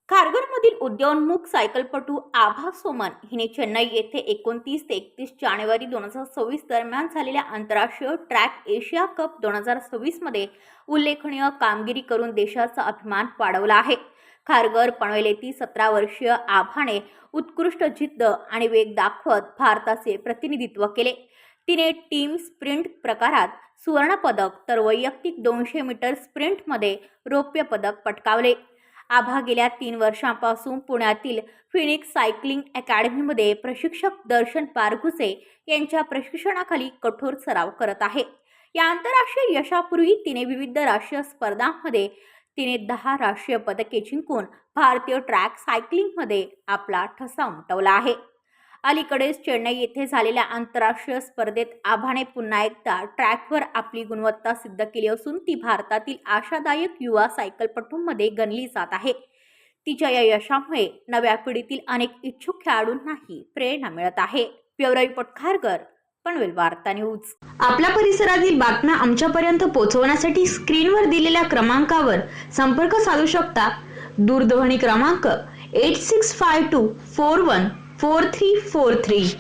खारघरमधील उद्योन्मुख सायकलपटू आभा सोमन हिने चेन्नई येथे 29 ते 31 जानेवारी 2026 दरम्यान झालेल्या आंतरराष्ट्रीय ट्रॅक एशिया कप 2026 मध्ये उल्लेखनीय कामगिरी करून देशाचा अभिमान वाढवला आहे। खारघर पनवेल येथील 17 वर्षीय आभाने उत्कृष्ट जिद्द आणि वेग दाखवत भारताचे प्रतिनिधित्व केले। तिने टीम स्प्रिंट प्रकारात सुवर्ण पदक तर वैयक्तिक 200 मीटर स्प्रिंटमध्ये रौप्य पदक पटकावले। आभा गेल्या 3 वर्षांपासून पुण्यातील फिनिक्स सायकलिंग अकॅडमीमध्ये प्रशिक्षक दर्शन पारघुसे यांच्या प्रशिक्षणाखाली कठोर सराव करत आहे। या आंतरराष्ट्रीय यशापूर्वी तिने विविध राष्ट्रीय स्पर्धांमध्ये 10 राष्ट्रीय पदके जिंकून भारतीय ट्रॅक सायकलिंगमध्ये आपला ठसा उमटवला आहे। अलीकडेच चेन्नई येथे झालेल्या आंतरराष्ट्रीय स्पर्धेत आभाने पुन्हा एकदा ट्रॅकवर आपली गुणवत्ता सिद्ध केली असून ती भारतातील आशादायक युवा सायकलपटूंमध्ये गणली जात आहे। तिच्या या यशामुळे नव्या पिढीतील अनेक इच्छुक खेळाडूंनाही प्रेरणा मिळत आहे। ब्युरो रिपोर्ट खारघर, पनवेल वार्ता न्यूज। आपल्या परिसरातील बातम्या आमच्यापर्यंत पोहोचवण्यासाठी स्क्रीनवर दिलेल्या क्रमांकावर संपर्क साधू शकता। दूरध्वनी क्रमांक 8652414343।